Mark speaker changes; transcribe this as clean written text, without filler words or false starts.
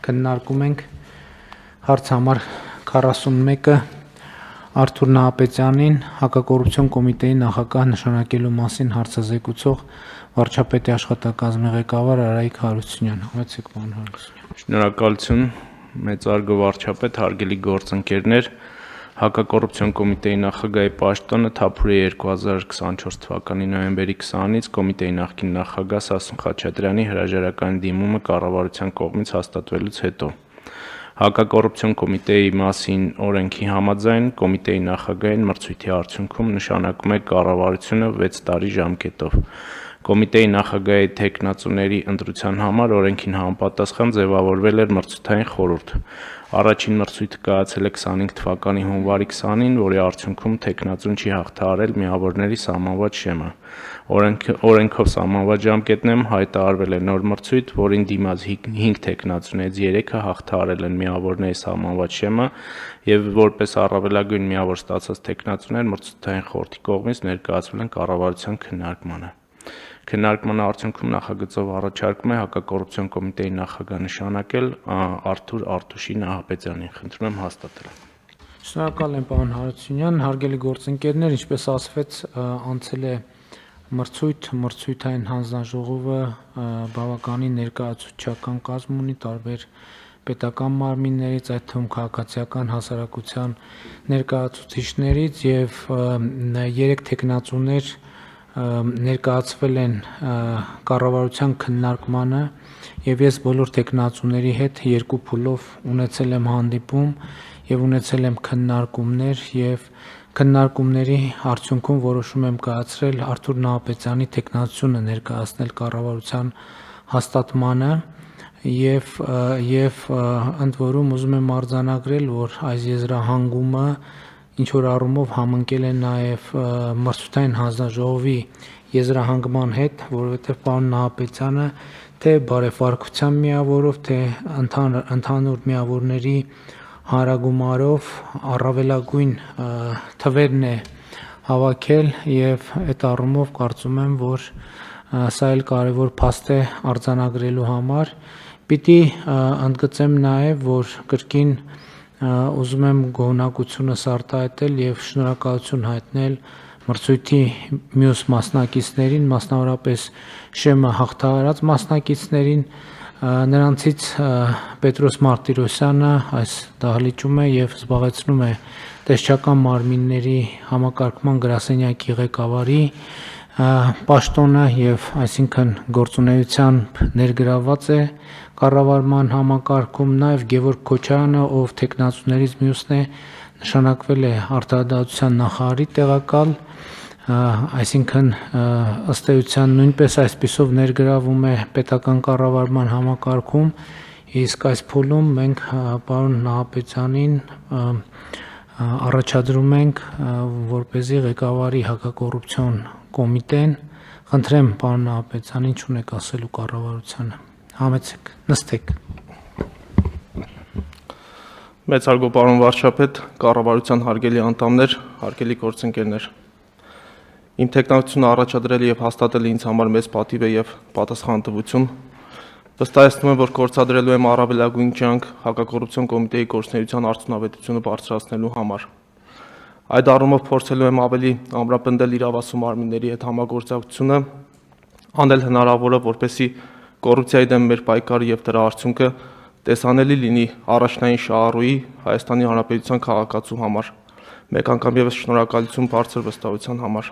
Speaker 1: քննարկում ենք հարց համար 41-ը Արթուր Նահապետյանին հակակոռուպցիոն կոմիտեի նախագահ նշանակելու մասին հարցազեկուցող վարչապետի աշխատակազմի ղեկավար Արայիկ Հարությունյան։ Համեցեք, պարոն Հարությունյան։
Speaker 2: Շնորհակալություն, մեծարգո վարչապետ, հարգելի գործընկերներ, հակակոռուպցիոն կոմիտեի նախագահի պաշտոնը թափուր է 2024 թվականի նոյեմբերի 20-ից կոմիտեի նախկին նախագահ Սասուն Խաչատրյանի հրաժարական դիմումը կառավարության կողմից հաստատվելուց հետո։ Հակակոռուպցիոն կոմիտեի մասին օրենքի համաձայն կոմիտեի նախագահին մրցույթի արդյունքում նշանակում է կառավարությունը 6 տարի ժամկետով։ Կոմիտեի նախագահի թեկնածուների ընտրության համար օրենքին համապատասխան ձևավորվել էր մրցութային խորհուրդ։ Առաջին մրցույթը կայացել է 25 թվականի հունվարի 20-ին, որի արդյունքում թեկնածուն չի հաղթահարել միավորների սահմանված շեմը։ Օրենքով սահմանված ժամկետներում հայտարարվել է նոր մրցույթ, որին դիմաց 5 թեկնածուներից 3-ը հաղթահարել են միավորների սահմանված շեմը եւ որպես առավելագույն միավոր ստացած թեկնածուներ մրցութային խորհրդի կողմից ներկայացվել են կառավարության քննարկմանը։ Քննարկման արդյունքում նախագծով առաջարկում է հակակոռուպցիոն կոմիտեի նախագահ նշանակել Արթուր Արտուշի Նահապետյանին։ Խնդրում եմ հաստատել։
Speaker 1: Շնորհակալ եմ, պարոն Հարությունյան, հարգելի գործընկերներ, ինչպես ասվեց, անցել է մրցույթային հանձնաժողովը բավականին ներկայացուցչական կազմ ունի տարբեր պետական մարմիններից, այդ թվում քաղաքացիական հասարակության ներկայացուցիչներից եւ 3 թեկնածուներ ներկայացվել են կառավարության քննարկմանը եւ ես բոլոր թեկնածուների հետ 2 փուլով ունեցել եմ հանդիպում եւ ունեցել եմ քննարկումներ եւ քննարկումների արդյունքում որոշում եմ կայացրել Արթուր Նահապետյանի թեկնածությունը ներկայացնել կառավարության հաստատմանը եւ ընդ որում ուզում եմ արձանագրել, որ այս եզրահանգումը ինչ որ առումով համընկել է նաև մրցութային հանձնաժողովի եզրահանգման հետ, որովհետև պարոն Նահապետյանը թե բարեվարկության միավորով, թե ընդհանուր միավորների հանրագումարով առավելագույն թվերն է հավաքել եւ այդ առումով կարծում եմ, որ սա էլ կարևոր փաստ է արձանագրելու համար։ Պիտի ընդգծեմ նաև, որ կրկին ուզում եմ գոհունակությունս արտահայտել եւ շնորհակալություն հայտնել մրցույթի մյուս մասնակիցներին, մասնավորապես շեմը հաղթահարած մասնակիցներին, նրանցից Պետրոս Մարտիրոսյանը այս դահլիճում է եւ զբաղեցնում է տեսչական մարմինների համակարգման գրասենյակի ղեկավարի պաշտոնը եւ այսինքն գործունեությամբ ներգրավված է կառավարման համակարգում, նաեւ Գևորգ Քոչարյանը, ով թեկնածուներից մյուսն է, նշանակվել է արտահայտության նախարարի տեղակալ, այսինքն ըստ էության նույնպես այսպիսով ներգրավում է պետական կառավարման համակարգում, իսկ այս փուլում մենք պարոն Նահապետյանին առաջադրում ենք որպեսզի ղեկավարի հակակոռուպցիոն կոմիտեն։ Խնդրեմ պարոն Նահապետյանին, ինչ ունեք ասելու կառավարությանը։ Համեցեք, նստեք։
Speaker 3: Մեծարգո պարոն վարչապետ, կառավարության հարգելի անդամներ, հարգելի գործընկերներ։ Իմ թեկնածությունը առաջադրել եւ հաստատել ինձ համար մեծ պատիվ է եւ պատասխանատվություն։ Վստահեցնում եմ, որ կորցադրելու եմ առավելագույն ջանք հակակոռուպցիոն կոմիտեի գործունեության արդյունավետությունը բարձրացնելու համար։ Այդ առումով փորձելու եմ ավելի ամրապնդել իրավասու մարմինների հետ համագործակցությունը, անել հնարավորը, որպեսզի կոռուպցիայի դեմ մեր պայքարը եւ դրա արդյունքը տեսանելի լինի առաջնային շահառուի Հայաստանի Հանրապետության քաղաքացու համար։ Մեկ անգամ եւս շնորհակալություն բարձր վստահության համար։